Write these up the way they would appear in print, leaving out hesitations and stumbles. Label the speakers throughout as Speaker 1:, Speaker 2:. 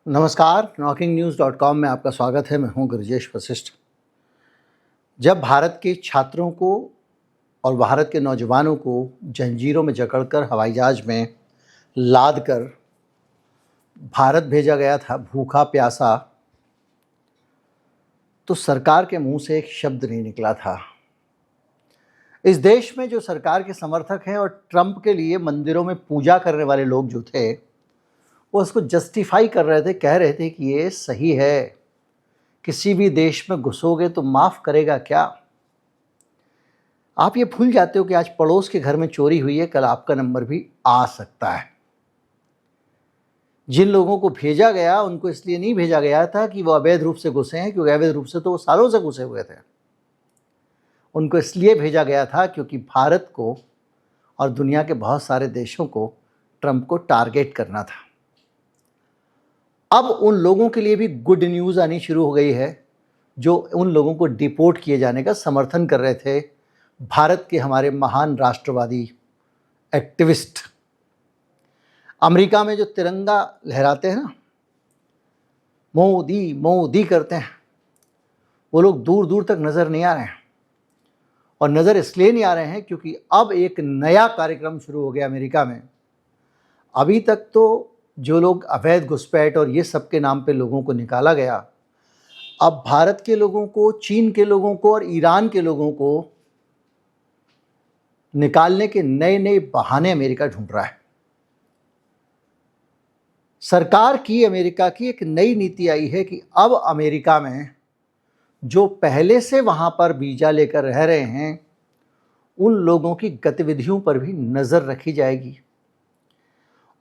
Speaker 1: नमस्कार, knocking-news.com में आपका स्वागत है। मैं हूं गुरजेश वशिष्ठ। जब भारत के छात्रों को और भारत के नौजवानों को जंजीरों में जकड़कर हवाई जहाज में लाद कर भारत भेजा गया था भूखा प्यासा, तो सरकार के मुंह से एक शब्द नहीं निकला था। इस देश में जो सरकार के समर्थक हैं और ट्रंप के लिए मंदिरों में पूजा करने वाले लोग जो थे, वो उसको जस्टिफाई कर रहे थे, कह रहे थे कि ये सही है, किसी भी देश में घुसोगे तो माफ़ करेगा क्या। आप ये भूल जाते हो कि आज पड़ोस के घर में चोरी हुई है, कल आपका नंबर भी आ सकता है। जिन लोगों को भेजा गया उनको इसलिए नहीं भेजा गया था कि वो अवैध रूप से घुसे हैं, क्योंकि अवैध रूप से तो वो सालों से घुसे हुए थे। उनको इसलिए भेजा गया था क्योंकि भारत को और दुनिया के बहुत सारे देशों को ट्रंप को टारगेट करना था। अब उन लोगों के लिए भी गुड न्यूज़ आनी शुरू हो गई है जो उन लोगों को डिपोर्ट किए जाने का समर्थन कर रहे थे। भारत के हमारे महान राष्ट्रवादी एक्टिविस्ट अमेरिका में जो तिरंगा लहराते हैं ना, मोदी मोदी करते हैं, वो लोग दूर दूर तक नज़र नहीं आ रहे हैं। और नज़र इसलिए नहीं आ रहे हैं क्योंकि अब एक नया कार्यक्रम शुरू हो गया अमेरिका में। अभी तक तो जो लोग अवैध घुसपैठ और ये सब के नाम पे लोगों को निकाला गया, अब भारत के लोगों को, चीन के लोगों को और ईरान के लोगों को निकालने के नए नए बहाने अमेरिका ढूंढ रहा है। सरकार की, अमेरिका की एक नई नीति आई है कि अब अमेरिका में जो पहले से वहां पर वीजा लेकर रह रहे हैं, उन लोगों की गतिविधियों पर भी नज़र रखी जाएगी।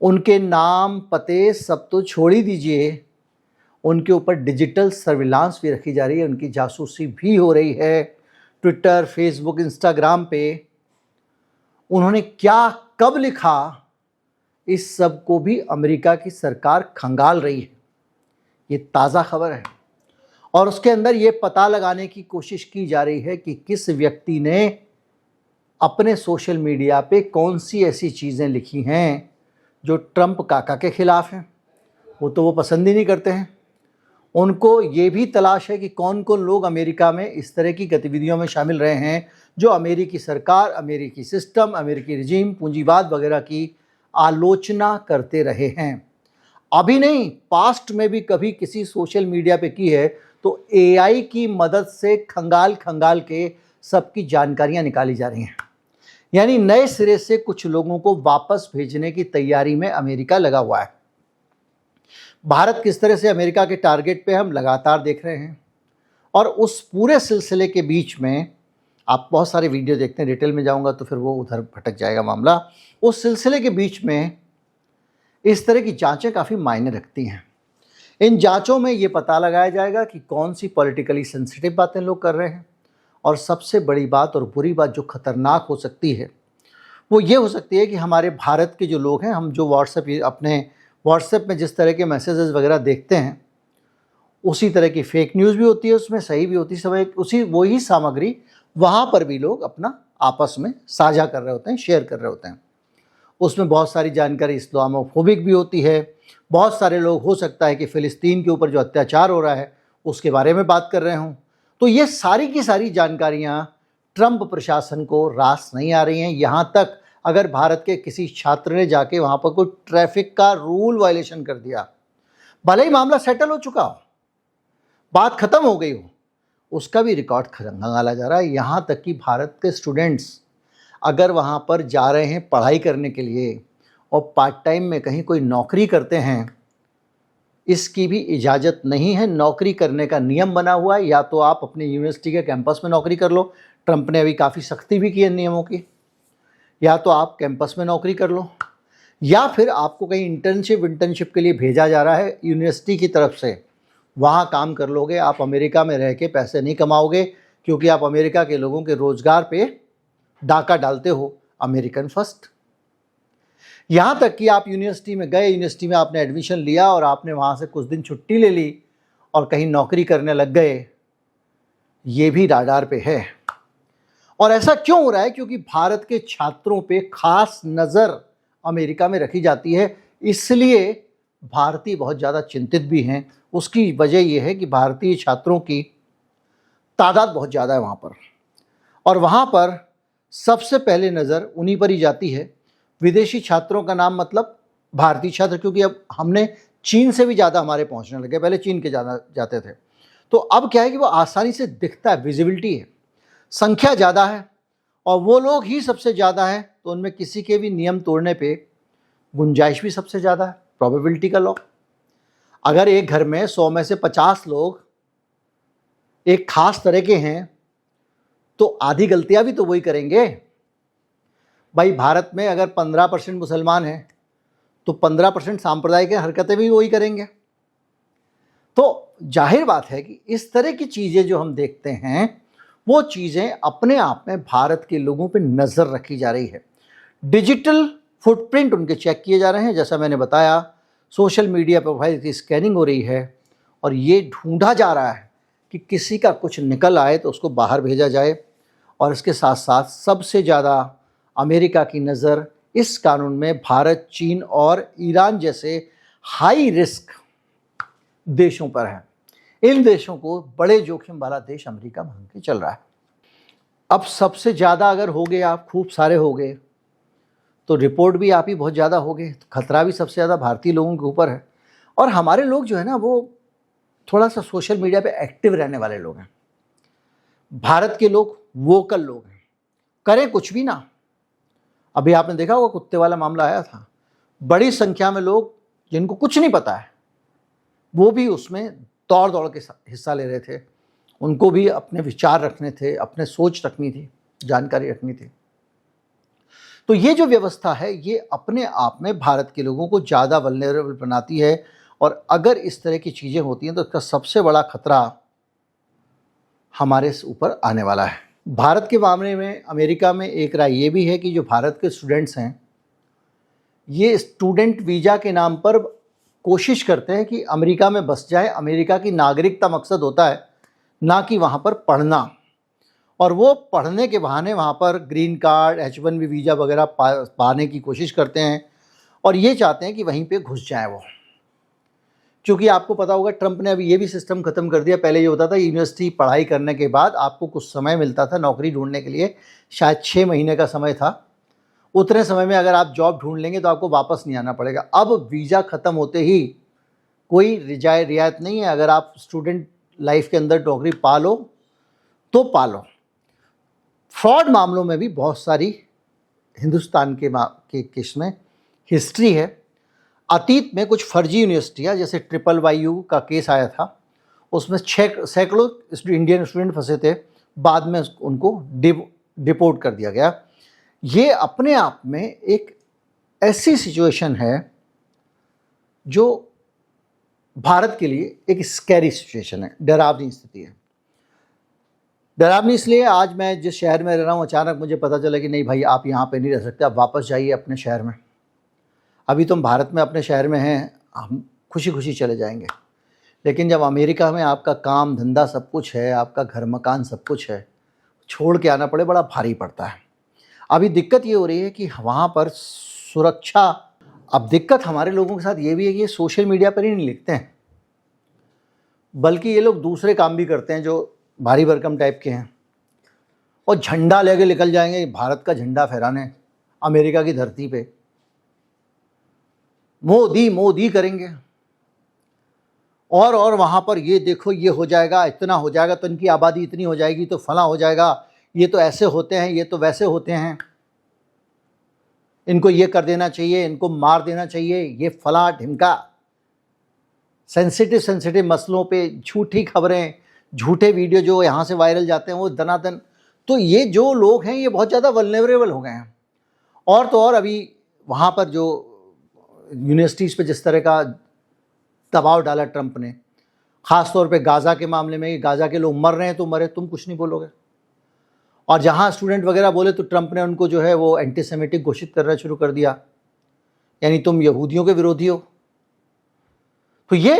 Speaker 1: उनके नाम, पते सब तो छोड़ ही दीजिए, उनके ऊपर डिजिटल सर्विलांस भी रखी जा रही है, उनकी जासूसी भी हो रही है। ट्विटर, फेसबुक, इंस्टाग्राम पे उन्होंने क्या कब लिखा, इस सब को भी अमेरिका की सरकार खंगाल रही है। ये ताज़ा खबर है और उसके अंदर ये पता लगाने की कोशिश की जा रही है कि किस व्यक्ति ने अपने सोशल मीडिया पे कौन सी ऐसी चीज़ें लिखी हैं जो ट्रंप काका के खिलाफ हैं। वो तो वो पसंद ही नहीं करते हैं। उनको ये भी तलाश है कि कौन कौन लोग अमेरिका में इस तरह की गतिविधियों में शामिल रहे हैं जो अमेरिकी सरकार, अमेरिकी सिस्टम, अमेरिकी रिजीम, पूंजीवाद वगैरह की आलोचना करते रहे हैं। अभी नहीं, पास्ट में भी कभी किसी सोशल मीडिया पे की है तो एआई की मदद से खंगाल खंगाल के सबकी जानकारियां निकाली जा रही हैं। यानी नए सिरे से कुछ लोगों को वापस भेजने की तैयारी में अमेरिका लगा हुआ है। भारत किस तरह से अमेरिका के टारगेट पे हम लगातार देख रहे हैं और उस पूरे सिलसिले के बीच में आप बहुत सारे वीडियो देखते हैं, डिटेल में जाऊंगा तो फिर वो उधर भटक जाएगा मामला। उस सिलसिले के बीच में इस तरह की जांचें काफ़ी मायने रखती हैं। इन जांचों में ये पता लगाया जाएगा कि कौन सी पॉलिटिकली सेंसिटिव बातें लोग कर रहे हैं, और सबसे बड़ी बात और बुरी बात जो खतरनाक हो सकती है वो ये हो सकती है कि हमारे भारत के जो लोग हैं, हम जो अपने व्हाट्सएप में जिस तरह के मैसेजेस वगैरह देखते हैं, उसी तरह की फेक न्यूज़ भी होती है, उसमें सही भी होती है, उसी वही सामग्री वहाँ पर भी लोग अपना आपस में साझा कर रहे होते हैं, शेयर कर रहे होते हैं। उसमें बहुत सारी जानकारी इस्लामोफोबिक भी होती है। बहुत सारे लोग, हो सकता है कि फ़िलिस्तीन के ऊपर जो अत्याचार हो रहा है उसके बारे में बात कर रहे हों। तो ये सारी की सारी जानकारियाँ ट्रंप प्रशासन को रास नहीं आ रही हैं। यहाँ तक अगर भारत के किसी छात्र ने जाके वहाँ पर कोई ट्रैफिक का रूल वायलेशन कर दिया, भले ही मामला सेटल हो चुका हो, बात खत्म हो गई हो, उसका भी रिकॉर्ड खंगाला जा रहा है। यहाँ तक कि भारत के स्टूडेंट्स अगर वहाँ पर जा रहे हैं पढ़ाई करने के लिए और पार्ट टाइम में कहीं कोई नौकरी करते हैं, इसकी भी इजाज़त नहीं है। नौकरी करने का नियम बना हुआ है, या तो आप अपने यूनिवर्सिटी के कैंपस में नौकरी कर लो, ट्रंप ने अभी काफ़ी सख्ती भी की है नियमों की, या तो आप कैंपस में नौकरी कर लो, या फिर आपको कहीं इंटर्नशिप के लिए भेजा जा रहा है यूनिवर्सिटी की तरफ से, वहाँ काम कर लोगे। आप अमेरिका में रह के पैसे नहीं कमाओगे, क्योंकि आप अमेरिका के लोगों के रोज़गार पे डाका डालते हो, अमेरिकन फर्स्ट। यहाँ तक कि आप यूनिवर्सिटी में गए, यूनिवर्सिटी में आपने एडमिशन लिया और आपने वहाँ से कुछ दिन छुट्टी ले ली और कहीं नौकरी करने लग गए, ये भी राडार पे है। और ऐसा क्यों हो रहा है? क्योंकि भारत के छात्रों पे खास नज़र अमेरिका में रखी जाती है, इसलिए भारतीय बहुत ज़्यादा चिंतित भी हैं। उसकी वजह यह है कि भारतीय छात्रों की तादाद बहुत ज़्यादा है वहाँ पर, और वहाँ पर सबसे पहले नज़र उन्हीं पर ही जाती है। विदेशी छात्रों का नाम मतलब भारतीय छात्र, क्योंकि अब हमने चीन से भी ज़्यादा हमारे पहुँचने लगे, पहले चीन के ज़्यादा जाते थे। तो अब क्या है कि वो आसानी से दिखता है, विजिबिलिटी है, संख्या ज़्यादा है, और वो लोग ही सबसे ज़्यादा है, तो उनमें किसी के भी नियम तोड़ने पे गुंजाइश भी सबसे ज़्यादा है, प्रोबेबिलिटी का लॉ। अगर एक घर में 100 में से 50 लोग एक खास तरह के हैं, तो आधी गलतियां भी तो वही करेंगे। भाई भारत में अगर 15% मुसलमान हैं, तो 15% सांप्रदायिक हरकतें भी वही करेंगे। तो जाहिर बात है कि इस तरह की चीज़ें जो हम देखते हैं, वो चीज़ें अपने आप में भारत के लोगों पे नज़र रखी जा रही है। डिजिटल फुटप्रिंट उनके चेक किए जा रहे हैं, जैसा मैंने बताया, सोशल मीडिया प्रोफाइल की स्कैनिंग हो रही है, और ये ढूंढा जा रहा है कि किसी का कुछ निकल आए तो उसको बाहर भेजा जाए। और इसके साथ साथ सबसे ज़्यादा अमेरिका की नज़र इस कानून में भारत, चीन और ईरान जैसे हाई रिस्क देशों पर है। इन देशों को बड़े जोखिम वाला देश अमेरिका मान के चल रहा है। अब सबसे ज़्यादा अगर हो गए आप, खूब सारे हो गए, तो रिपोर्ट भी आप ही बहुत ज़्यादा हो गए, तो खतरा भी सबसे ज़्यादा भारतीय लोगों के ऊपर है। और हमारे लोग जो है ना, वो थोड़ा सा सोशल मीडिया पे एक्टिव रहने वाले लोग हैं। भारत के लोग वोकल लोग हैं, करें कुछ भी ना। अभी आपने देखा होगा कुत्ते वाला मामला आया था, बड़ी संख्या में लोग जिनको कुछ नहीं पता है, वो भी उसमें दौड़ दौड़ के हिस्सा ले रहे थे। उनको भी अपने विचार रखने थे, अपने सोच रखनी थी, जानकारी रखनी थी। तो ये जो व्यवस्था है, ये अपने आप में भारत के लोगों को ज़्यादा वल्नरेबल बनाती है। और अगर इस तरह की चीज़ें होती हैं, तो इसका सबसे बड़ा खतरा हमारे ऊपर आने वाला है। भारत के मामले में अमेरिका में एक राय ये भी है कि जो भारत के स्टूडेंट्स हैं, ये स्टूडेंट वीज़ा के नाम पर कोशिश करते हैं कि अमेरिका में बस जाए। अमेरिका की नागरिकता मकसद होता है, ना कि वहाँ पर पढ़ना। और वो पढ़ने के बहाने वहाँ पर ग्रीन कार्ड, H1B वीज़ा वगैरह पाने की कोशिश करते हैं, और ये चाहते हैं कि वहीं पे घुस जाएं वो। क्योंकि आपको पता होगा, ट्रंप ने अभी ये भी सिस्टम ख़त्म कर दिया। पहले ये होता था, यूनिवर्सिटी पढ़ाई करने के बाद आपको कुछ समय मिलता था नौकरी ढूंढने के लिए, शायद 6 महीने का समय था। उतने समय में अगर आप जॉब ढूंढ लेंगे तो आपको वापस नहीं आना पड़ेगा। अब वीज़ा ख़त्म होते ही कोई रियायत नहीं है। अगर आप स्टूडेंट लाइफ के अंदर नौकरी पा लो तो पा लो। फ्रॉड मामलों में भी बहुत सारी हिंदुस्तान के केस में हिस्ट्री है। अतीत में कुछ फर्जी यूनिवर्सिटियाँ, जैसे YYU का केस आया था, उसमें सैकड़ों इंडियन स्टूडेंट फंसे थे, बाद में उनको डिपोर्ट कर दिया गया। ये अपने आप में एक ऐसी सिचुएशन है जो भारत के लिए एक स्कैरी सिचुएशन है, डरावनी स्थिति है। डरावनी इसलिए, आज मैं जिस शहर में रह रहा हूँ, अचानक मुझे पता चला कि नहीं भाई, आप यहाँ पे नहीं रह सकते, आप वापस जाइए अपने शहर में। अभी तुम भारत में अपने शहर में हैं, हम खुशी खुशी चले जाएंगे। लेकिन जब अमेरिका में आपका काम धंधा सब कुछ है, आपका घर मकान सब कुछ है, छोड़ के आना पड़े, बड़ा भारी पड़ता है। अभी दिक्कत ये हो रही है कि वहाँ पर सुरक्षा, अब दिक्कत हमारे लोगों के साथ ये भी है कि ये सोशल मीडिया पर ही नहीं लिखते हैं, बल्कि ये लोग दूसरे काम भी करते हैं जो भारी भरकम टाइप के हैं, और झंडा लेके निकल जाएंगे भारत का झंडा फहराने अमेरिका की धरती पे। मोदी मोदी करेंगे, और वहाँ पर ये देखो, ये हो जाएगा, इतना हो जाएगा, तो इनकी आबादी इतनी हो जाएगी, तो फला हो जाएगा, ये तो ऐसे होते हैं, ये तो वैसे होते हैं, इनको ये कर देना चाहिए, इनको मार देना चाहिए, ये फला ढिमका। सेंसिटिव मसलों पे झूठी खबरें, झूठे वीडियो जो यहाँ से वायरल जाते हैं, वो दनादन। तो ये जो लोग हैं, ये बहुत ज़्यादा वल्नरेबल हो गए हैं। और तो और अभी वहाँ पर जो यूनिवर्सिटीज़ पे जिस तरह का दबाव डाला ट्रंप ने, ख़ास तौर पे गाज़ा के मामले में, गाज़ा के लोग मर रहे हैं तो मरे, तुम कुछ नहीं बोलोगे। और जहाँ स्टूडेंट वगैरह बोले तो ट्रंप ने उनको जो है वो एंटीसेमिटिक घोषित करना शुरू कर दिया, यानी तुम यहूदियों के विरोधी हो। तो ये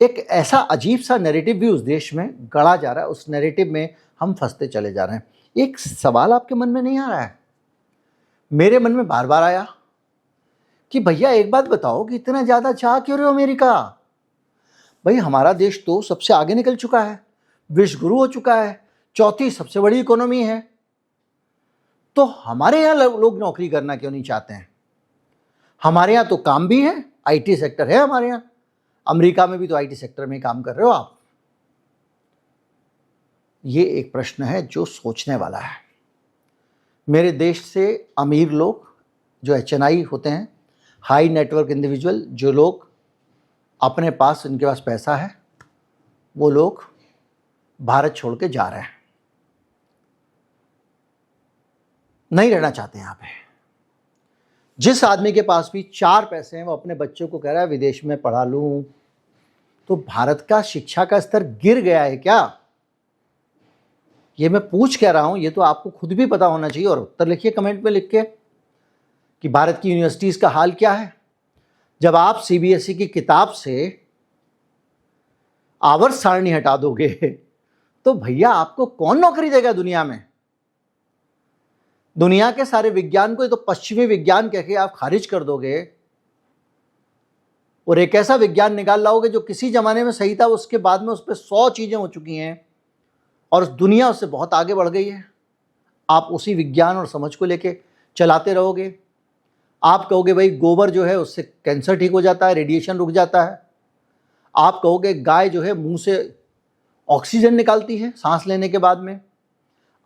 Speaker 1: एक ऐसा अजीब सा नैरेटिव भी उस देश में गढ़ा जा रहा है, उस नैरेटिव में हम फंसते चले जा रहे हैं। एक सवाल आपके मन में नहीं आ रहा है? मेरे मन में बार बार आया कि भैया एक बात बताओ कि इतना ज़्यादा चाह क्यों रहे हो अमेरिका? भाई हमारा देश तो सबसे आगे निकल चुका है, विश्व गुरु हो चुका है, चौथी सबसे बड़ी इकोनॉमी है, तो हमारे यहाँ लोग नौकरी करना क्यों नहीं चाहते हैं? हमारे यहाँ तो काम भी है, आईटी सेक्टर है हमारे यहाँ। अमेरिका में भी तो आईटी सेक्टर में काम कर रहे हो आप। ये एक प्रश्न है जो सोचने वाला है। मेरे देश से अमीर लोग जो एचएनआई होते हैं, हाई नेटवर्क इंडिविजुअल, जो लोग अपने पास, इनके पास पैसा है, वो लोग भारत छोड़ के जा रहे हैं, नहीं रहना चाहते यहाँ पे। जिस आदमी के पास भी 4 पैसे हैं वो अपने बच्चों को कह रहा है विदेश में पढ़ा लूं। तो भारत का शिक्षा का स्तर गिर गया है क्या? ये मैं पूछ कह रहा हूं, ये तो आपको खुद भी पता होना चाहिए। और उत्तर लिखिए कमेंट में लिख के कि भारत की यूनिवर्सिटीज का हाल क्या है। जब आप सीबीएसई की किताब से आवर्त सारणी हटा दोगे तो भैया आपको कौन नौकरी देगा दुनिया में? दुनिया के सारे विज्ञान को तो पश्चिमी विज्ञान कह के आप खारिज कर दोगे और एक ऐसा विज्ञान निकाल लाओगे जो किसी जमाने में सही था, उसके बाद में उस पर 100 चीजें हो चुकी हैं और दुनिया उससे बहुत आगे बढ़ गई है। आप उसी विज्ञान और समझ को लेके चलाते रहोगे। आप कहोगे भाई गोबर जो है उससे कैंसर ठीक हो जाता है, रेडिएशन रुक जाता है। आप कहोगे गाय जो है मुंह से ऑक्सीजन निकालती है सांस लेने के बाद में।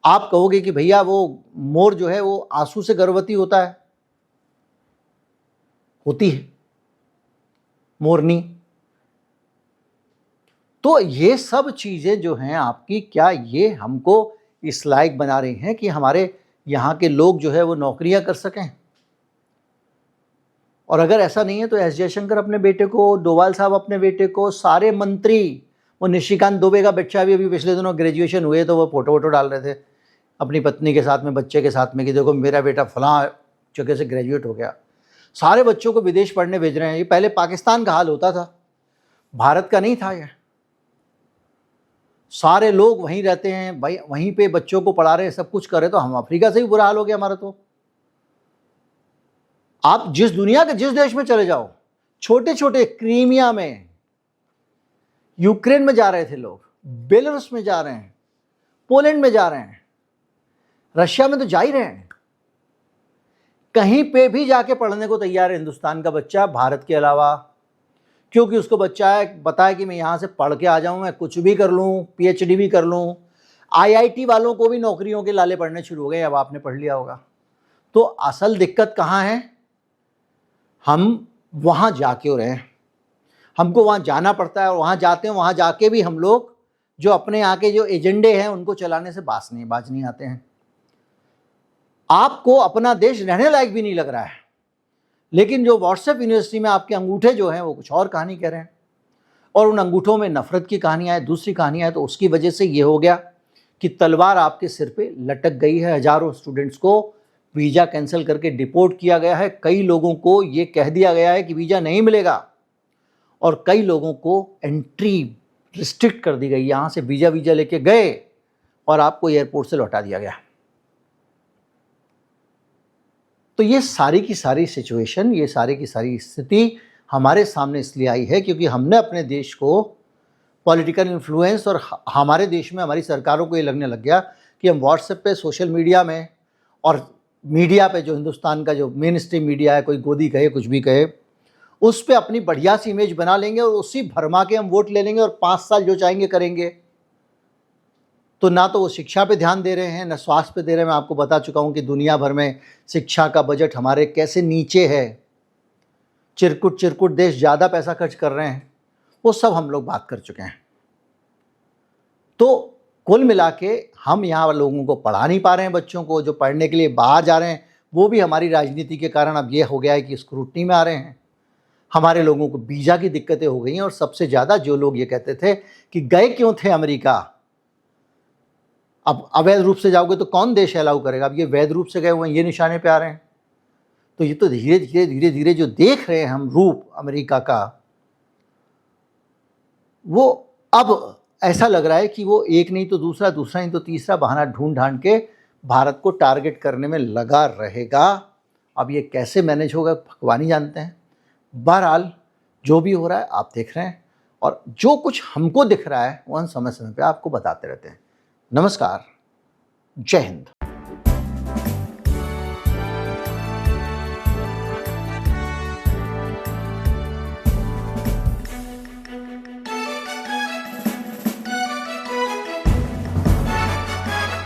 Speaker 1: आप कहोगे कि भैया वो मोर जो है वो आंसू से गर्भवती होता है, होती है मोरनी। तो ये सब चीजें जो हैं आपकी, क्या ये हमको इस लायक बना रही हैं कि हमारे यहाँ के लोग जो है वो नौकरियां कर सकें? और अगर ऐसा नहीं है तो एस जयशंकर अपने बेटे को, डोवाल साहब अपने बेटे को, सारे मंत्री, वो निशिकांत दुबे का बच्चा भी अभी पिछले दिनों ग्रेजुएशन हुए तो वो फोटो वोटो डाल रहे थे अपनी पत्नी के साथ में, बच्चे के साथ में, कि देखो मेरा बेटा फलां जगह से ग्रेजुएट हो गया। सारे बच्चों को विदेश पढ़ने भेज रहे हैं। ये पहले पाकिस्तान का हाल होता था, भारत का नहीं था ये। सारे लोग वहीं रहते हैं भाई, वहीं पे बच्चों को पढ़ा रहे हैं, सब कुछ कर रहे हैं। तो हम अफ्रीका से भी बुरा हाल हो गया हमारा। तो आप जिस दुनिया के जिस देश में चले जाओ, छोटे छोटे क्रीमिया में, यूक्रेन में जा रहे थे लोग, बेलारूस में जा रहे हैं, पोलैंड में जा रहे हैं, रशिया में तो जा ही रहे हैं। कहीं पे भी जाके पढ़ने को तैयार है हिंदुस्तान का बच्चा, भारत के अलावा, क्योंकि उसको बच्चा है बताया कि मैं यहाँ से पढ़ के आ जाऊँ, मैं कुछ भी कर लूँ, पीएचडी भी कर लूँ। आईआईटी वालों को भी नौकरियों के लाले पड़ने शुरू हो गए, अब आपने पढ़ लिया होगा। तो असल दिक्कत कहाँ है? हम वहाँ जाके रहे हैं, हमको वहाँ जाना पड़ता है और वहाँ जाते हैं, वहाँ जाके भी हम लोग जो अपने यहाँ के जो एजेंडे हैं उनको चलाने से बाज नहीं आते हैं। आपको अपना देश रहने लायक भी नहीं लग रहा है, लेकिन जो व्हाट्सएप यूनिवर्सिटी में आपके अंगूठे जो हैं वो कुछ और कहानी कह रहे हैं और उन अंगूठों में नफरत की कहानियाँ है, दूसरी कहानियाँ है। तो उसकी वजह से ये हो गया कि तलवार आपके सिर पे लटक गई है। हजारों स्टूडेंट्स को वीज़ा कैंसिल करके डिपोर्ट किया गया है। कई लोगों को ये कह दिया गया है कि वीज़ा नहीं मिलेगा और कई लोगों को एंट्री रिस्ट्रिक्ट कर दी गई। यहाँ से वीज़ा लेके गए और आपको एयरपोर्ट से लौटा दिया गया। तो ये सारी की सारी सिचुएशन, ये सारी की सारी स्थिति हमारे सामने इसलिए आई है क्योंकि हमने अपने देश को पॉलिटिकल इन्फ्लुएंस, और हमारे देश में हमारी सरकारों को ये लगने लग गया कि हम व्हाट्सएप पे, सोशल मीडिया में और मीडिया पे, जो हिंदुस्तान का जो मेन स्ट्रीम मीडिया है, कोई गोदी कहे कुछ भी कहे, उस पे अपनी बढ़िया सी इमेज बना लेंगे और उसी भरमा के हम वोट ले लेंगे और 5 साल जो चाहेंगे करेंगे। तो ना तो वो शिक्षा पे ध्यान दे रहे हैं, ना स्वास्थ्य पे दे रहे हैं। मैं आपको बता चुका हूँ कि दुनिया भर में शिक्षा का बजट हमारे कैसे नीचे है। चिरकुट देश ज़्यादा पैसा खर्च कर रहे हैं, वो सब हम लोग बात कर चुके हैं। तो कुल मिला के हम यहाँ लोगों को पढ़ा नहीं पा रहे हैं। बच्चों को जो पढ़ने के लिए बाहर जा रहे हैं वो भी हमारी राजनीति के कारण अब ये हो गया है कि स्क्रूटनी में आ रहे हैं। हमारे लोगों को वीज़ा की दिक्कतें हो गई हैं और सबसे ज़्यादा जो लोग ये कहते थे कि गए क्यों थे अमेरिका, अब अवैध रूप से जाओगे तो कौन देश अलाउ करेगा। अब ये वैध रूप से गए हुए हैं, ये निशाने पे आ रहे हैं। तो ये तो धीरे धीरे जो देख रहे हैं हम रूप अमेरिका का, वो अब ऐसा लग रहा है कि वो एक नहीं तो दूसरा, दूसरा नहीं तो तीसरा बहाना ढूंढ के भारत को टारगेट करने में लगा रहेगा। अब ये कैसे मैनेज होगा भगवान ही जानते हैं। बहरहाल जो भी हो रहा है आप देख रहे हैं, और जो कुछ हमको दिख रहा है वो हम समय समय पे आपको बताते रहते हैं। नमस्कार, जय हिंद।